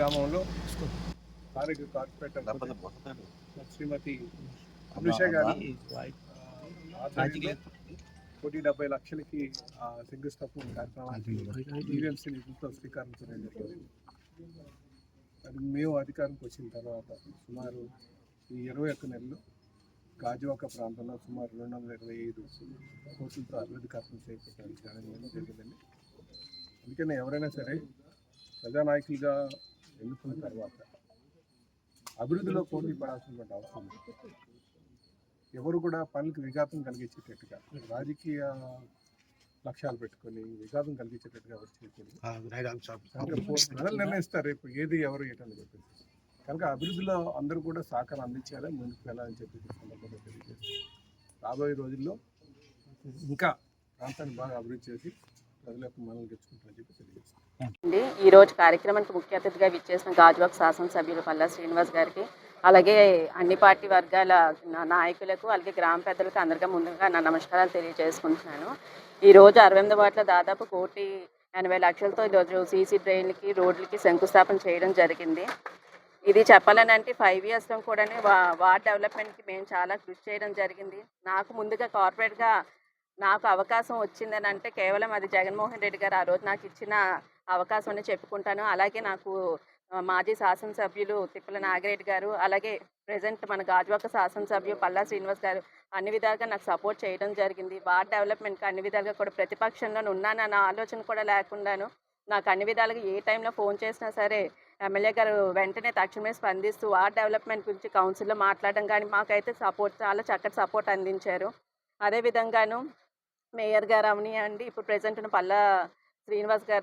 గ్రామంలో స్థానిక కార్పొరేటర్ శ్రీమతి అనుష గారి ఆధ్వర్యంలో 1,70,00,000కి శంకుస్థాపన కార్యక్రమానికి ఈవీఎంసీ నిధులతో శ్రీకారం చుట్టడం జరిగింది. అది మేము అధికారంకి వచ్చిన తర్వాత సుమారు ఈ 21 నెలలు గాజువాక ప్రాంతంలో సుమారు 225 కోట్లతో అభివృద్ధి కార్యక్రమం చేపట్టడం జరిగిందండి. అందుకని ఎవరైనా సరే ప్రజానాయకులుగా ఎన్నుకున్న తర్వాత అభివృద్ధిలో పోటీ పడాల్సినటువంటి అవసరం ఉంది. ఎవరు కూడా పనులకు విఘాతం కలిగించేటట్టుగా రాజకీయ లక్ష్యాలు పెట్టుకొని విఘాతం కలిగించేటట్టుగా ఎవరు చేయకూడదు. ప్రజలు నిర్ణయిస్తారు రేపు ఏది ఎవరు ఏంటని చెప్పేసి. కనుక అభివృద్ధిలో అందరూ కూడా సహకారం అందించాలి, ముందుకు వెళ్ళాలని చెప్పేసి సందర్భంగా తెలియజేస్తారు. రాబోయే రోజుల్లో ఇంకా ప్రాంతాన్ని బాగా అభివృద్ధి చేసి ప్రజల యొక్క మనల్ని తెచ్చుకుంటారని చెప్పి తెలియజేస్తారు. ఈరోజు కార్యక్రమానికి ముఖ్య అతిథిగా విచ్చేసిన గాజువాక శాసనసభ్యులు పల్లా శ్రీనివాస్ గారికి, అలాగే అన్ని పార్టీ వర్గాల నాయకులకు, అలాగే గ్రామ పెద్దలకు అందరికీ ముందుగా నా నమస్కారాలు తెలియజేసుకుంటున్నాను. ఈరోజు 68 వార్డులో దాదాపు 1,80,00,000తో ఈరోజు సీసీ డ్రైన్లకి, రోడ్లకి శంకుస్థాపన చేయడం జరిగింది. ఇది చెప్పాలనంటే 5 ఇయర్స్లో కూడా వార్డ్ డెవలప్మెంట్కి మేము చాలా కృషి చేయడం జరిగింది. నాకు ముందుగా కార్పొరేట్గా నాకు అవకాశం వచ్చిందని అంటే కేవలం అది జగన్మోహన్ రెడ్డి గారు ఆ రోజు నాకు ఇచ్చిన అవకాశం అని చెప్పుకుంటాను. అలాగే నాకు మాజీ శాసనసభ్యులు తిప్పల నాగిరెడ్డి గారు, అలాగే ప్రజెంట్ మన గాజువాక శాసనసభ్యులు పల్లా శ్రీనివాస్ గారు అన్ని విధాలుగా నాకు సపోర్ట్ చేయడం జరిగింది. వార్డ్ డెవలప్మెంట్కి అన్ని విధాలుగా కూడా ప్రతిపక్షంలో ఉన్నానన్న ఆలోచన కూడా లేకుండాను నాకు అన్ని విధాలుగా ఏ టైంలో ఫోన్ చేసినా సరే ఎమ్మెల్యే గారు వెంటనే తక్షణమే స్పందిస్తూ వార్డ్ డెవలప్మెంట్ గురించి కౌన్సిల్లో మాట్లాడడం కానీ మాకైతే చాలా చక్కటి సపోర్ట్ అందించారు. అదేవిధంగాను మేయర్ గారు అవనియండి, ఇప్పుడు ప్రెజెంట్ ఉన్న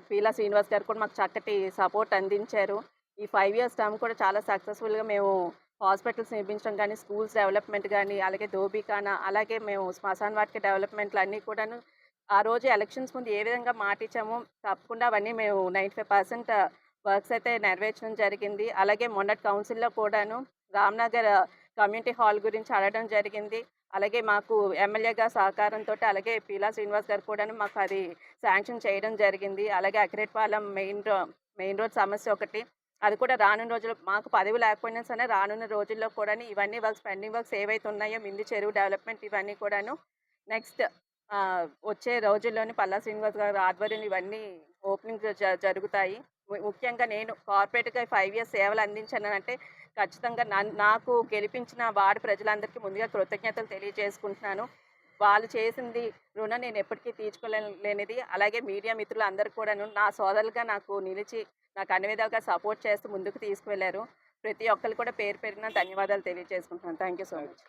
పీలా శ్రీనివాస్ గారు కూడా మాకు చక్కటి సపోర్ట్ అందించారు. ఈ 5 ఇయర్స్ టర్మ్ కూడా చాలా సక్సెస్ఫుల్గా మేము హాస్పిటల్స్ నిర్మించడం కానీ, స్కూల్స్ డెవలప్మెంట్ కానీ, అలాగే దోబీఖానా, అలాగే మేము శ్మశాన వాటిక డెవలప్మెంట్లు అన్నీ కూడాను ఆ రోజు ఎలక్షన్స్ ముందు ఏ విధంగా మాట ఇచ్చామో తప్పకుండా అవన్నీ మేము 95% వర్క్స్ అయితే నెరవేర్చడం జరిగింది. అలాగే మొన్నటి కౌన్సిల్లో కూడాను రామ్నగర్ కమ్యూనిటీ హాల్ గురించి అడగడం జరిగింది. అలాగే మాకు ఎమ్మెల్యేగా సహకారంతో అలాగే పీలా శ్రీనివాస్ గారు కూడాను మాకు అది శాంక్షన్ చేయడం జరిగింది. అలాగే అకిరేట్పాలెం మెయిన్ రోడ్ సమస్య ఒకటి, అది కూడా రానున్న రోజుల్లో మాకు పదవి లేకపోయినా సరే రానున్న రోజుల్లో కూడా ఇవన్నీ పెండింగ్ వర్క్స్ ఏవైతే ఉన్నాయో మింది చెరువు డెవలప్మెంట్ ఇవన్నీ కూడాను నెక్స్ట్ వచ్చే రోజుల్లోని పల్లా శ్రీనివాస్ గారు ఆధ్వర్యంలో ఇవన్నీ ఓపెనింగ్ జరుగుతాయి. ముఖ్యంగా నేను కార్పొరేట్గా 5 ఇయర్స్ సేవలు అందించానంటే ఖచ్చితంగా నాకు గెలిపించిన వార్డు ప్రజలందరికీ ముందుగా కృతజ్ఞతలు తెలియజేసుకుంటున్నాను. వాళ్ళు చేసింది రుణం నేను ఎప్పటికీ తీర్చుకోలేనిది. అలాగే మీడియా మిత్రులు అందరూ కూడాను నా సోదరులుగా నాకు నిలిచి నాకు అన్ని విధాలుగా సపోర్ట్ చేస్తూ ముందుకు తీసుకువెళ్ళారు. ప్రతి ఒక్కరు కూడా పేరు పేరున ధన్యవాదాలు తెలియజేసుకుంటున్నాను. Thank you so much.